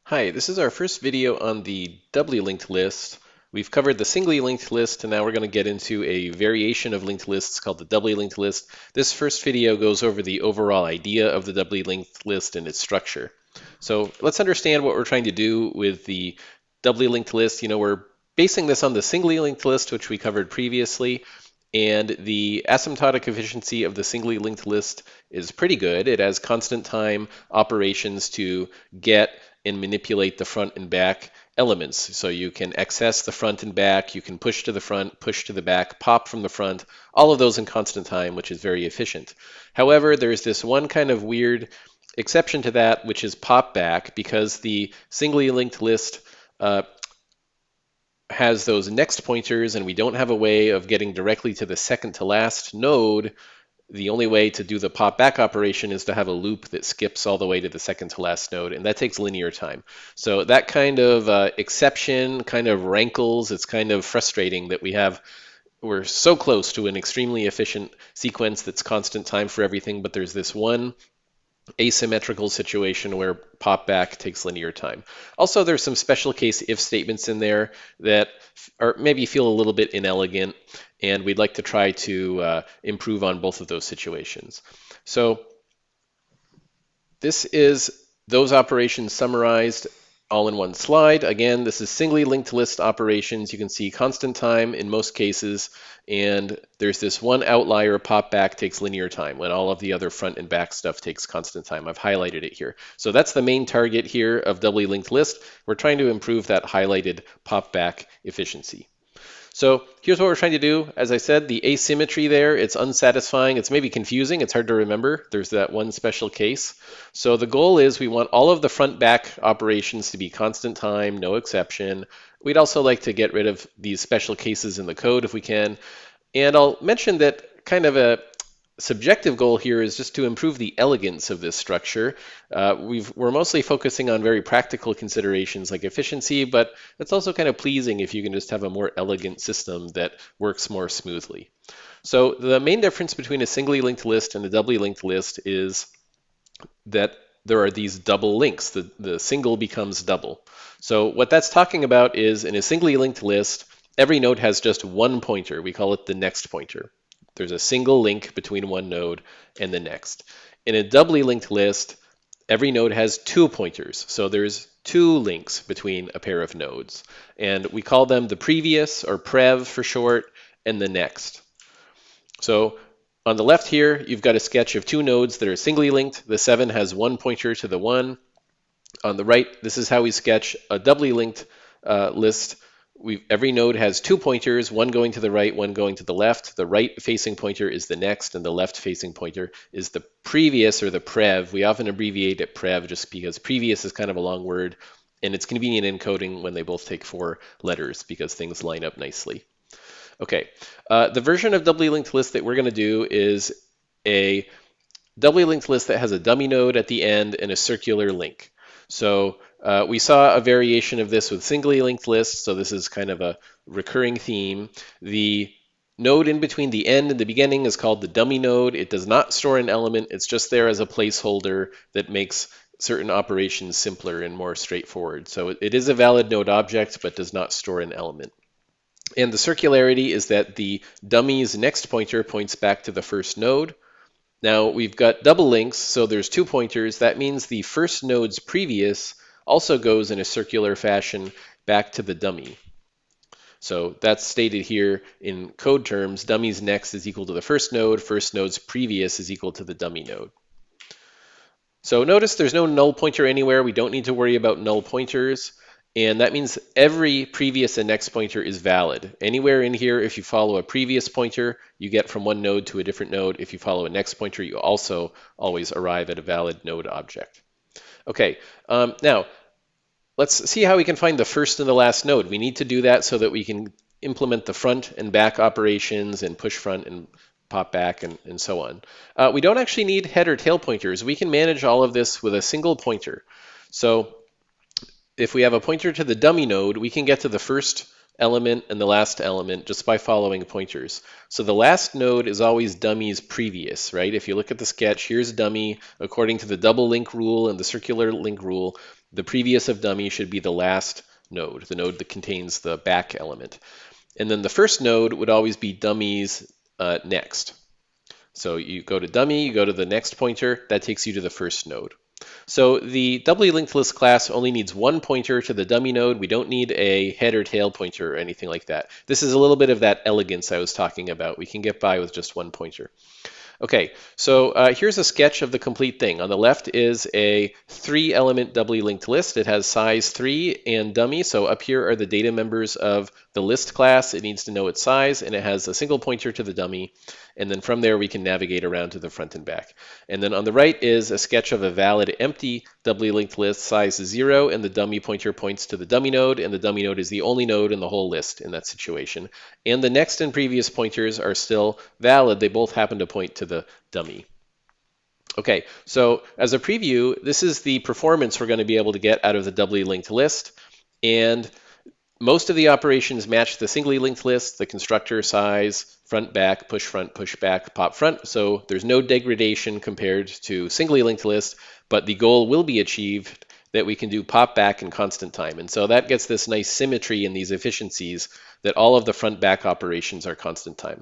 Hi, this is our first video on the doubly linked list. We've covered the singly linked list, and now we're going to get into a variation of linked lists called the doubly linked list. This first video goes over the overall idea of the doubly linked list and its structure. So let's understand what we're trying to do with the doubly linked list. We're basing this on the singly linked list, which we covered previously. And the asymptotic efficiency of the singly linked list is pretty good. It has constant time operations to get and manipulate the front and back elements. So you can access the front and back, you can push to the front, push to the back, pop from the front, all of those in constant time, which is very efficient. However, there's this one kind of weird exception to that, which is pop back, because the singly linked list has those next pointers, and we don't have a way of getting directly to the second to last node. The only way to do the pop back operation is to have a loop that skips all the way to the second to last node, and that takes linear time. So that kind of exception kind of rankles. It's kind of frustrating that we're so close to an extremely efficient sequence that's constant time for everything, but there's this one asymmetrical situation where pop back takes linear time. Also, there's some special case if statements in there that are maybe feel a little bit inelegant, and we'd like to try to improve on both of those situations. So this is those operations summarized all in one slide. Again, this is singly linked list operations. You can see constant time in most cases, and there's this one outlier, pop back takes linear time, when all of the other front and back stuff takes constant time. I've highlighted it here. So that's the main target here of doubly linked list. We're trying to improve that highlighted pop back efficiency. So here's what we're trying to do. As I said, the asymmetry there, it's unsatisfying. It's maybe confusing. It's hard to remember. There's that one special case. So the goal is we want all of the front-back operations to be constant time, no exception. We'd also like to get rid of these special cases in the code if we can. And I'll mention that kind of a subjective goal here is just to improve the elegance of this structure. We're mostly focusing on very practical considerations like efficiency, but it's also kind of pleasing if you can just have a more elegant system that works more smoothly. So the main difference between a singly linked list and a doubly linked list is that there are these double links. The single becomes double. So what that's talking about is in a singly linked list, every node has just one pointer. We call it the next pointer. There's a single link between one node and the next. In a doubly linked list, every node has two pointers. So there's two links between a pair of nodes. And we call them the previous, or prev for short, and the next. So on the left here, you've got a sketch of two nodes that are singly linked. The 7 has one pointer to the 1. On the right, this is how we sketch a doubly linked list. Every node has two pointers, one going to the right, one going to the left. The right-facing pointer is the next, and the left-facing pointer is the previous, or the prev. We often abbreviate it prev just because previous is kind of a long word, and it's convenient in coding when they both take 4 letters because things line up nicely. Okay, the version of doubly linked list that we're going to do is a doubly linked list that has a dummy node at the end and a circular link. So we saw a variation of this with singly linked lists, so this is kind of a recurring theme. The node in between the end and the beginning is called the dummy node. It does not store an element. It's just there as a placeholder that makes certain operations simpler and more straightforward. So it is a valid node object, but does not store an element. And the circularity is that the dummy's next pointer points back to the first node. Now we've got double links, so there's two pointers. That means the first node's previous also goes in a circular fashion back to the dummy. So that's stated here in code terms. Dummy's next is equal to the first node's previous is equal to the dummy node. So notice there's no null pointer anywhere. We don't need to worry about null pointers. And that means every previous and next pointer is valid. Anywhere in here, if you follow a previous pointer, you get from one node to a different node. If you follow a next pointer, you also always arrive at a valid node object. Okay, now let's see how we can find the first and the last node. We need to do that so that we can implement the front and back operations and push front and pop back and so on. We don't actually need head or tail pointers. We can manage all of this with a single pointer. So if we have a pointer to the dummy node, we can get to the first element and the last element just by following pointers. So the last node is always dummy's previous, right? If you look at the sketch, here's dummy. According to the double link rule and the circular link rule, the previous of dummy should be the last node, the node that contains the back element. And then the first node would always be dummy's next. So you go to dummy, you go to the next pointer, that takes you to the first node. So the doubly linked list class only needs one pointer to the dummy node. We don't need a head or tail pointer or anything like that. This is a little bit of that elegance I was talking about. We can get by with just one pointer. Okay, so here's a sketch of the complete thing. On the left is a 3-element doubly linked list. It has size 3 and dummy. So up here are the data members of the list class. It needs to know its size, and it has a single pointer to the dummy. And then from there, we can navigate around to the front and back. And then on the right is a sketch of a valid empty doubly linked list, size 0, and the dummy pointer points to the dummy node, and the dummy node is the only node in the whole list in that situation. And the next and previous pointers are still valid. They both happen to point to the dummy. Okay, so as a preview, this is the performance we're going to be able to get out of the doubly linked list. And most of the operations match the singly linked list, the constructor size, front, back, push back, pop front. So there's no degradation compared to singly linked list, but the goal will be achieved that we can do pop back in constant time. And so that gets this nice symmetry in these efficiencies that all of the front back operations are constant time.